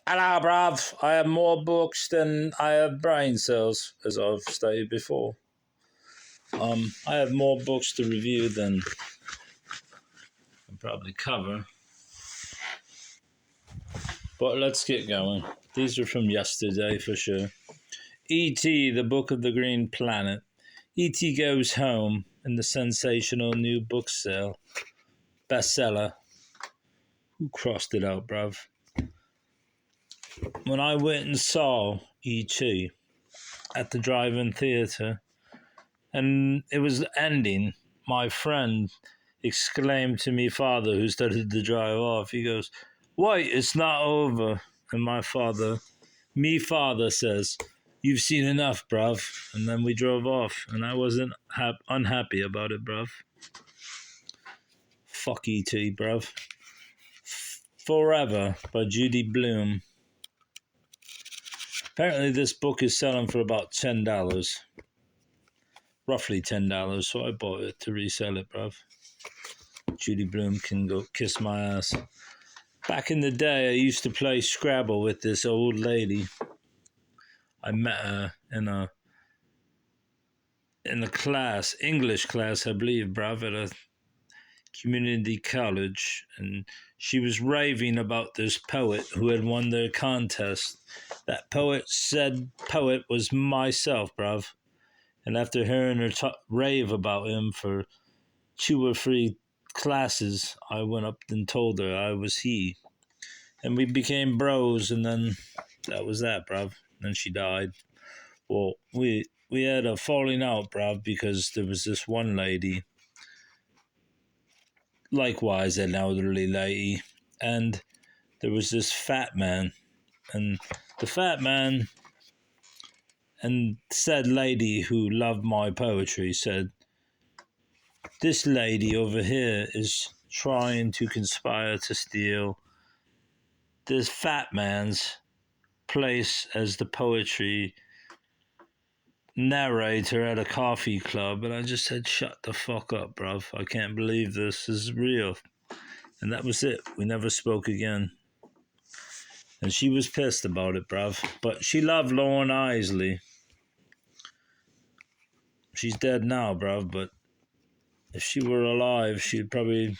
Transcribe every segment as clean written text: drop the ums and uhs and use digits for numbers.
Hello, bruv. I have more books than I have brain cells, as I've stated before. I have more books to review than I can probably cover. But let's get going. These are from yesterday for sure. E.T., the Book of the Green Planet. E.T. Goes Home in the sensational new book sale. Bestseller. Who crossed it out, bruv? When I went and saw E.T. at the drive-in theater, and it was ending, my friend exclaimed to me father, who started to drive off, he goes, "Wait, it's not over." And my father says, "You've seen enough, bruv." And then we drove off, and I wasn't unhappy about it, bruv. Fuck E.T., bruv. Forever by Judy Blume. Apparently this book is selling for about $10. Roughly $10, so I bought it to resell it, bruv. Judy Blume can go kiss my ass. Back in the day, I used to play Scrabble with this old lady. I met her in a class, English class, I believe, bruv, at a community college, and she was raving about this poet who had won their contest. That poet was myself, bruv. And after hearing her rave about him for 2 or 3 classes, I went up and told her I was he. And we became bros, and then that was that, bruv. Then she died. Well, we had a falling out, bruv, because there was this one lady, likewise an elderly lady, and there was this fat man. And the fat man and said lady who loved my poetry said, "This lady over here is trying to conspire to steal this fat man's place as the poetry narrator at a coffee club." And I just said, "Shut the fuck up, bruv. I can't believe this is real." And that was it. We never spoke again. And she was pissed about it, bruv. But she loved Lauren Isley. She's dead now, bruv, but if she were alive, she'd probably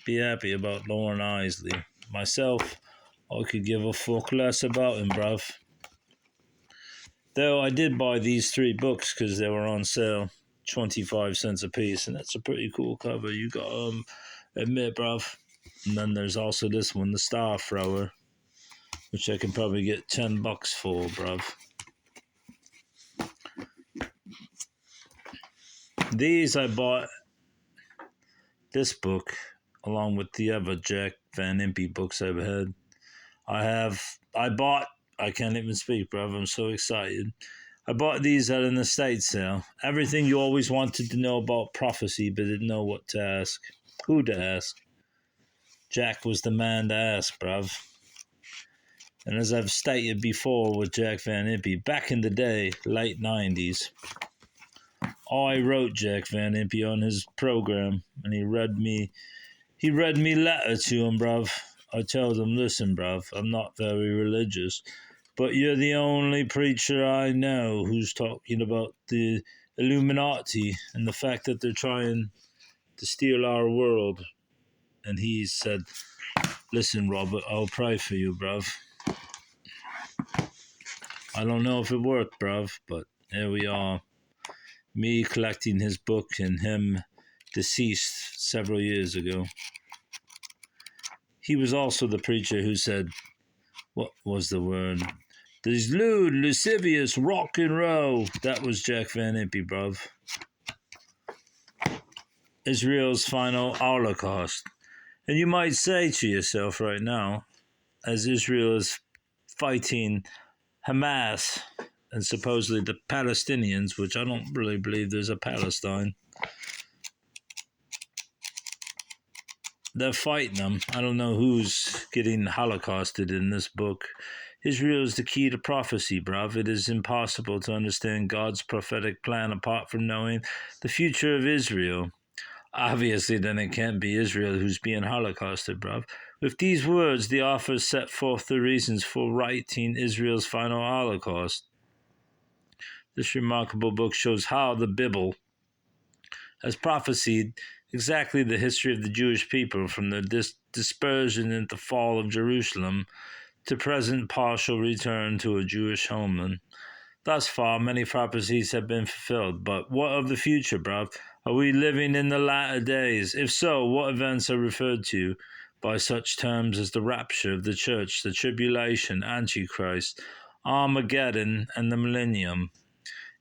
be happy about Lauren Isley. Myself, I could give a fuck less about him, bruv. Though I did buy these 3 books because they were on sale, 25 cents a piece, and that's a pretty cool cover, you gotta admit, bruv. And then there's also this one, The Star Thrower, which I can probably get $10 for, bruv. These I bought, this book, along with the other Jack Van Impe books I've had. I can't even speak, bruv, I'm so excited. I bought these at an estate sale. Everything you always wanted to know about prophecy, but didn't know what to ask. Who to ask. Jack was the man to ask, bruv. And as I've stated before with Jack Van Impe, back in the day, late 90s, I wrote Jack Van Impe on his program, and he read me letter to him, bruv. I told him, "Listen, bruv, I'm not very religious, but you're the only preacher I know who's talking about the Illuminati and the fact that they're trying to steal our world." And he said, "Listen, Robert, I'll pray for you, bruv." I don't know if it worked, bruv, but here we are. Me collecting his book and him deceased several years ago. He was also the preacher who said, what was the word? "There's lewd, lascivious, rock and roll." That was Jack Van Impe, bruv. Israel's final Holocaust. And you might say to yourself right now, as Israel is fighting Hamas and supposedly the Palestinians, which I don't really believe there's a Palestine, they're fighting them. I don't know who's getting holocausted in this book. Israel is the key to prophecy, bruv. It is impossible to understand God's prophetic plan apart from knowing the future of Israel. Obviously, then it can't be Israel who's being holocausted, bruv. With these words, the authors set forth the reasons for writing Israel's final holocaust. This remarkable book shows how the Bible has prophesied exactly the history of the Jewish people from the dispersion and the fall of Jerusalem to present partial return to a Jewish homeland. Thus far, many prophecies have been fulfilled, but what of the future, bruv? Are we living in the latter days? If so, what events are referred to by such terms as the rapture of the church, the tribulation, Antichrist, Armageddon, and the millennium?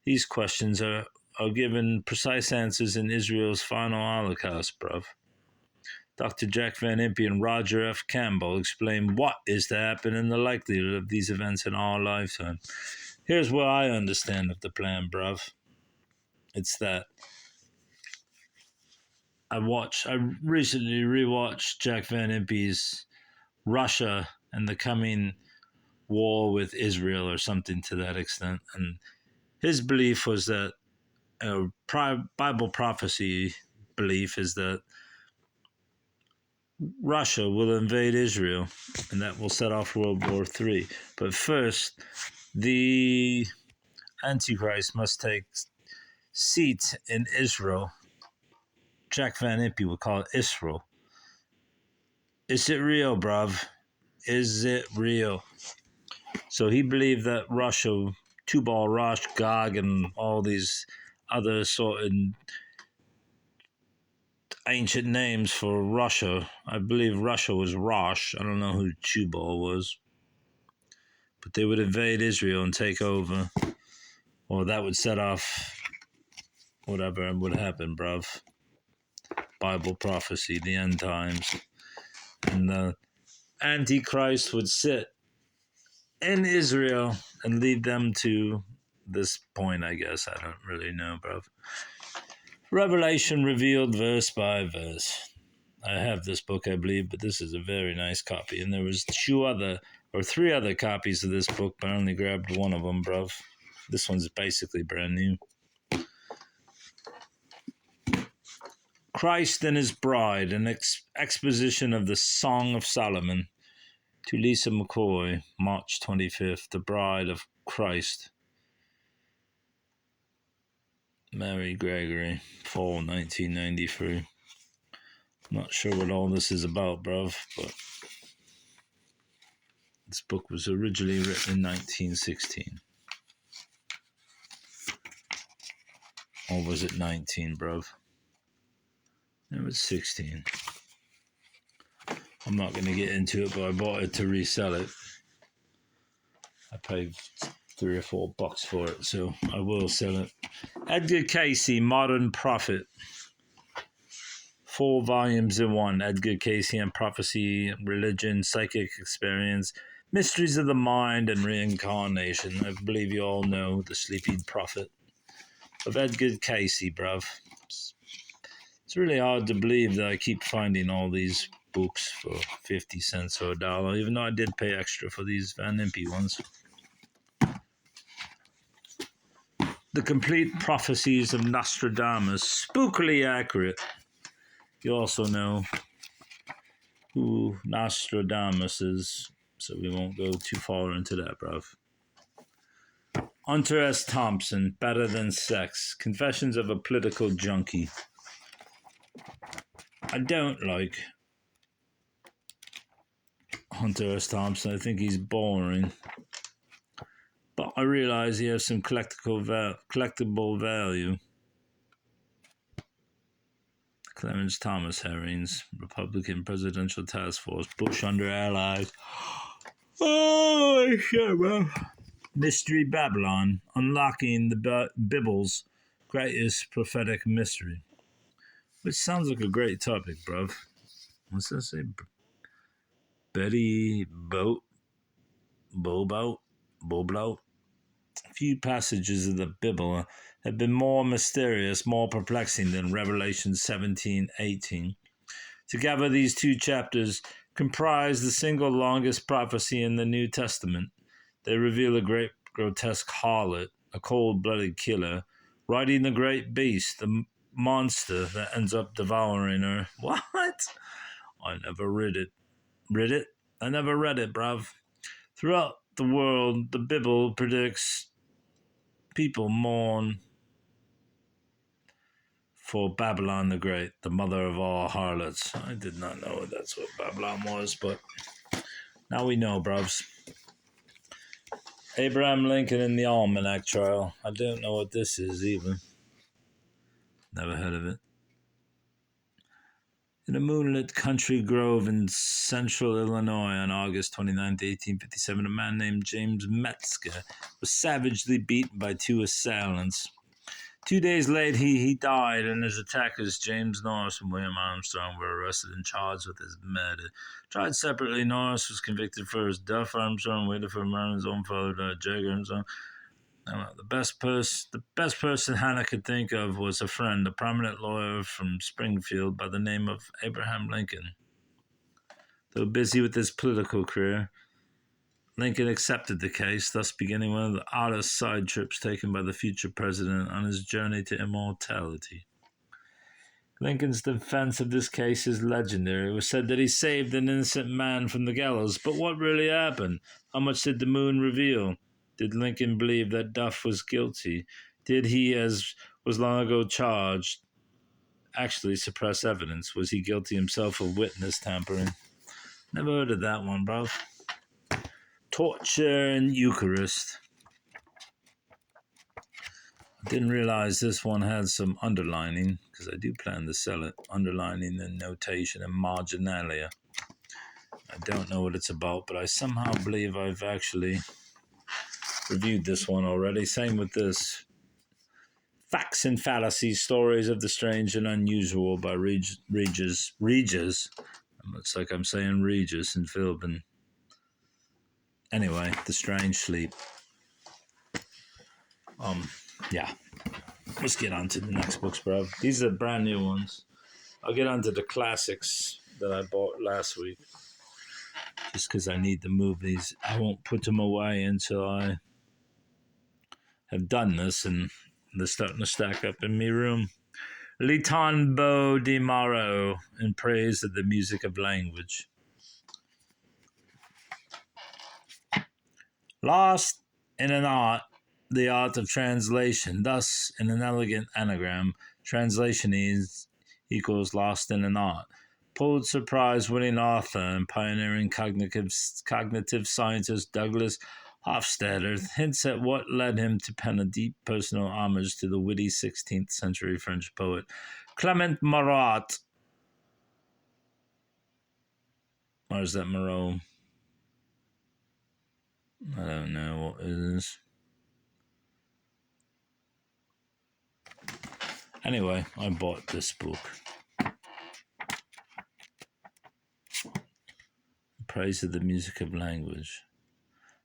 These questions are given precise answers in Israel's final Holocaust, bruv. Dr. Jack Van Impe and Roger F. Campbell explain what is to happen and the likelihood of these events in our lifetime. Here's what I understand of the plan, bruv. It's that I recently rewatched Jack Van Impe's Russia and the Coming War with Israel or something to that extent. And his belief was that Bible prophecy belief is that Russia will invade Israel and that will set off World War III. But first, the Antichrist must take seat in Israel. Jack Van Impe would call it Israel. Is it real, bruv? Is it real? So he believed that Russia, Tubal, Rosh, Gog, and all these other sort of ancient names for Russia. I believe Russia was Rosh. I don't know who Tubal was. But they would invade Israel and take over. Or that would set off whatever would happen, bruv. Bible prophecy, the end times. And the Antichrist would sit in Israel and lead them to this point, I guess. I don't really know, bruv. Revelation revealed verse by verse. I have this book, I believe, but this is a very nice copy. And there was three other copies of this book, but I only grabbed one of them, bruv. This one's basically brand new. Christ and His Bride, an exposition of the Song of Solomon. To Lisa McCoy, March 25th, The Bride of Christ. Mary Gregory, fall 1993. Not sure what all this is about, bruv, but this book was originally written in 1916. Or was it 19, bruv? It was 16. I'm not going to get into it, but I bought it to resell it. I paid $3 or $4 for it, so I will sell it. Edgar Cayce, Modern Prophet. 4 volumes in one. Edgar Cayce and Prophecy, Religion, Psychic Experience, Mysteries of the Mind, and Reincarnation. I believe you all know The Sleeping Prophet of Edgar Cayce, bruv. It's really hard to believe that I keep finding all these books for 50 cents or $1, even though I did pay extra for these Van Impe ones. The Complete Prophecies of Nostradamus, spookily accurate. You also know who Nostradamus is, so we won't go too far into that, bruv. Hunter S. Thompson, Better Than Sex, Confessions of a Political Junkie. I don't like Hunter S. Thompson. I think he's boring. But I realize he has some collectible value. Clarence Thomas Herrings, Republican Presidential Task Force, Bush under allies. Oh, shit, bro. Mystery Babylon, Unlocking the Bible's Greatest Prophetic Mystery. Which sounds like a great topic, bruv. What's that say? Betty Bobout? Few passages of the Bible have been more mysterious, more perplexing than Revelation 17:18. Together, these 2 chapters comprise the single longest prophecy in the New Testament. They reveal a great grotesque harlot, a cold-blooded killer, riding the great beast, the monster that ends up devouring her. What? I never read it. Read it? I never read it, bruv. Throughout the world, the Bible predicts people mourn for Babylon the Great, the mother of all harlots. I did not know that's what Babylon was, but now we know, bruvs. Abraham Lincoln in the Almanac trial. I don't know what this is even. Never heard of it. In a moonlit country grove in central Illinois on August 29, 1857, a man named James Metzger was savagely beaten by two assailants. 2 days later, he died, and his attackers, James Norris and William Armstrong, were arrested and charged with his murder. Tried separately, Norris was convicted for his death. Armstrong waited for murdering his own father, Jagger, and so on. The best person Hannah could think of was a friend, a prominent lawyer from Springfield by the name of Abraham Lincoln. Though busy with his political career, Lincoln accepted the case, thus beginning one of the oddest side trips taken by the future president on his journey to immortality. Lincoln's defense of this case is legendary. It was said that he saved an innocent man from the gallows, but what really happened? How much did the moon reveal? Did Lincoln believe that Duff was guilty? Did he, as was long ago charged, actually suppress evidence? Was he guilty himself of witness tampering? Never heard of that one, bro. Torture and Eucharist. I didn't realize this one had some underlining, because I do plan to sell it. Underlining and notation and marginalia. I don't know what it's about, but I somehow believe I've actually reviewed this one already. Same with this. Facts and Fallacies, Stories of the Strange and Unusual by Regis. It's like I'm saying Regis and Philbin. Anyway, The Strange Sleep. Yeah. Let's get on to the next books, bro. These are brand new ones. I'll get on to the classics that I bought last week. Just because I need to move these. I won't put them away until I have done this, and they're starting to stack up in my room. Litanbo di Maro, in praise of the music of language. Lost in an art, the art of translation. Thus, in an elegant anagram, translation equals lost in an art. Pulitzer Prize winning author and pioneering cognitive scientist Douglas Hofstadter hints at what led him to pen a deep personal homage to the witty 16th century French poet Clement Marot. Or is that Marot? I don't know what it is. Anyway, I bought this book. Praise of the Music of Language.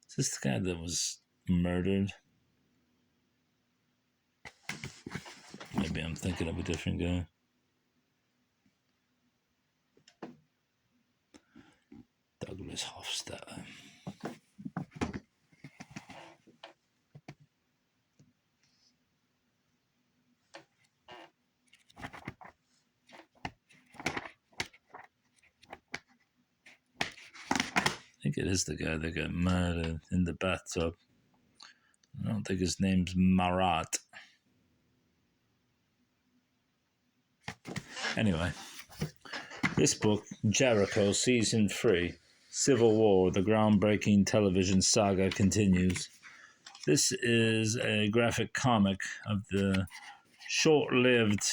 Is this the guy that was murdered? Maybe I'm thinking of a different guy. Douglas Hofstadter. I think it is the guy that got murdered in the bathtub. I don't think his name's Marat. Anyway, this book, Jericho, Season 3, Civil War, the groundbreaking television saga continues. This is a graphic comic of the short-lived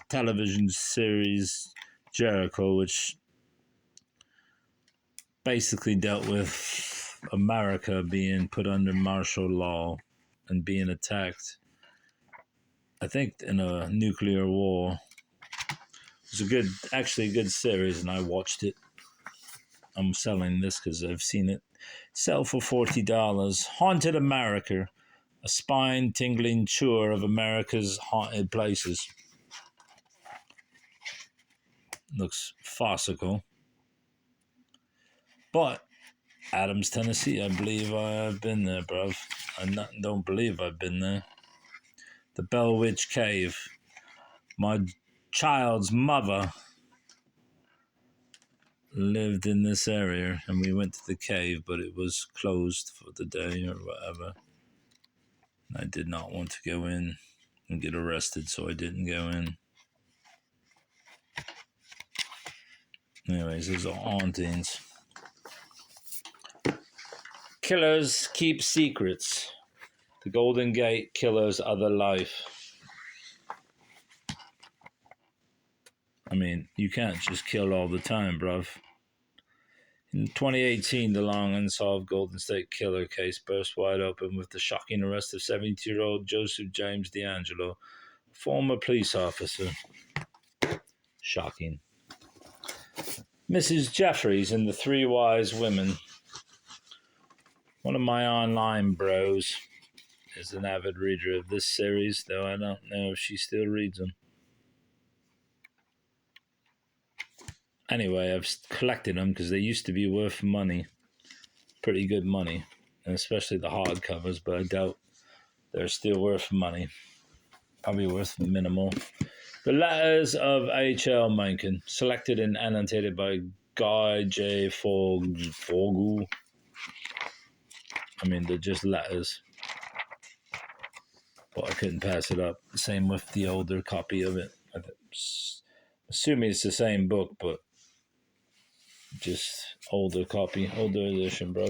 television series Jericho, which basically dealt with America being put under martial law and being attacked, I think, in a nuclear war. It was a good series, and I watched it. I'm selling this because I've seen it sell for $40. Haunted America, a spine-tingling tour of America's haunted places. Looks farcical. But Adams, Tennessee, I believe I've been there, bruv. Don't believe I've been there. The Bell Witch Cave. My child's mother lived in this area, and we went to the cave, but it was closed for the day or whatever. I did not want to go in and get arrested, so I didn't go in. Anyways, these are hauntings. Killers keep secrets. The Golden Gate Killer's other life. I mean, you can't just kill all the time, bruv. In 2018, the long unsolved Golden State Killer case burst wide open with the shocking arrest of 72-year-old Joseph James D'Angelo, a former police officer. Shocking. Mrs. Jeffries and the Three Wise Women. One of my online bros is an avid reader of this series, though I don't know if she still reads them. Anyway, I've collected them because they used to be worth money. Pretty good money. And especially the hardcovers, but I doubt they're still worth money. Probably worth minimal. The Letters of H.L. Mencken, selected and annotated by Guy J. Fogel. I mean, they're just letters. But I couldn't pass it up. Same with the older copy of it. Assuming it's the same book, but just older copy, older edition, bro.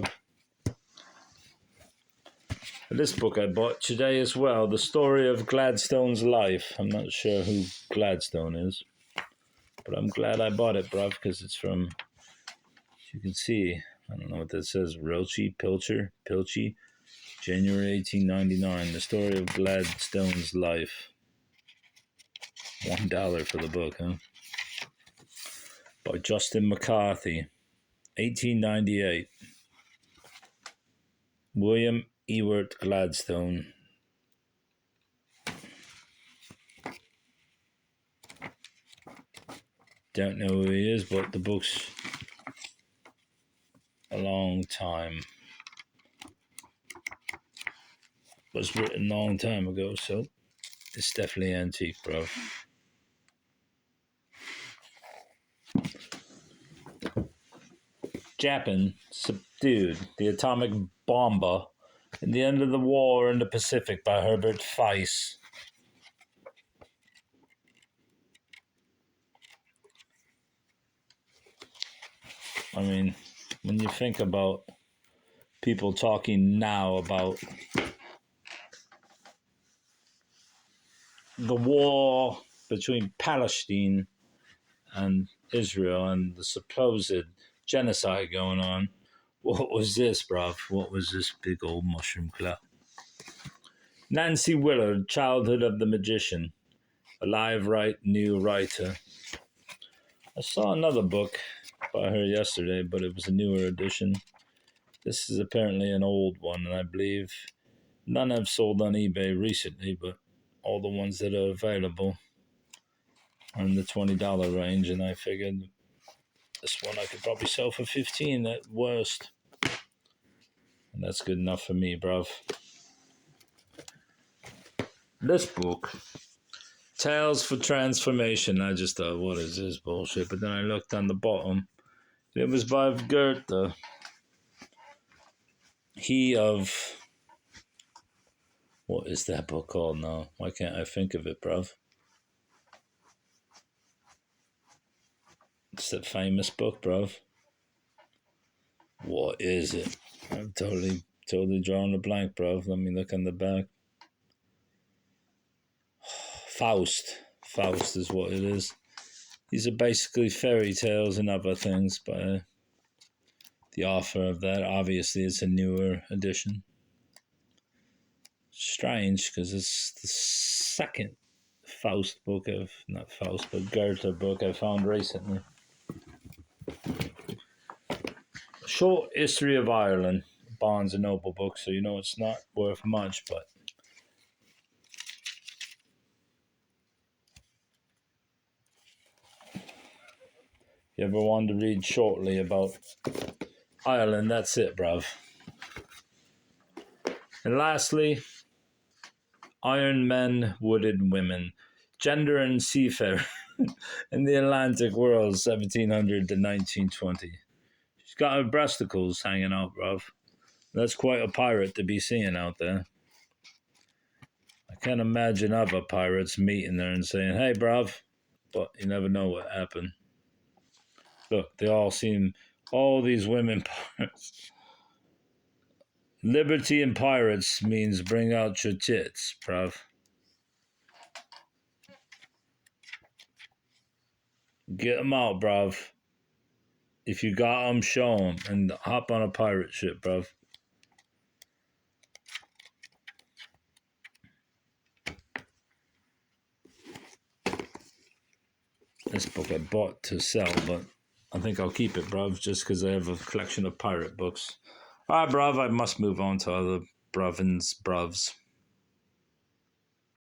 This book I bought today as well, The Story of Gladstone's Life. I'm not sure who Gladstone is, but I'm glad I bought it, bruv, because it's from, as you can see, I don't know what that says, Pilchey, January 1899, The Story of Gladstone's Life. $1 for the book, huh? By Justin McCarthy, 1898. William Ewart Gladstone. Don't know who he is, but the book's a long time. Was written a long time ago, so it's definitely antique, bro. Japan subdued the atomic bomber in the end of the war in the Pacific by Herbert Feist. I mean, when you think about people talking now about the war between Palestine and Israel and the supposed genocide going on, what was this, bruv? What was this big old mushroom cloud? Nancy Willard, Childhood of the Magician, a live new writer. I saw another book by her yesterday, but it was a newer edition. This is apparently an old one, and I believe none have sold on eBay recently, but all the ones that are available are in the $20 range, and I figured this one I could probably sell for $15 at worst. And that's good enough for me, bruv. This book, Tales for Transformation, I just thought, what is this bullshit? But then I looked on the bottom. It was by Goethe. What is that book called now? Why can't I think of it, bruv? It's that famous book, bruv. What is it? I'm totally drawing a blank, bruv. Let me look on the back. Faust. Faust is what it is. These are basically fairy tales and other things by the author of that. Obviously, it's a newer edition. Strange, because it's the second Faust book not Faust, but Goethe book I found recently. Short History of Ireland, Barnes & Noble book, so you know it's not worth much, but if you ever want to read shortly about Ireland, that's it, bruv. And lastly, Iron Men, Wooded Women, Gender and seafarer in the Atlantic world, 1700 to 1920. She's got her breasticles hanging out, bruv. That's quite a pirate to be seeing out there. I can't imagine other pirates meeting her and saying, hey, bruv. But you never know what happened. Look, they all seem, all these women pirates. Liberty and pirates means bring out your tits, bruv. Get them out, bruv. If you got them, show them and hop on a pirate ship, bruv. This book I bought to sell, but I think I'll keep it, bruv, just because I have a collection of pirate books. All right, bruv, I must move on to other bruvs.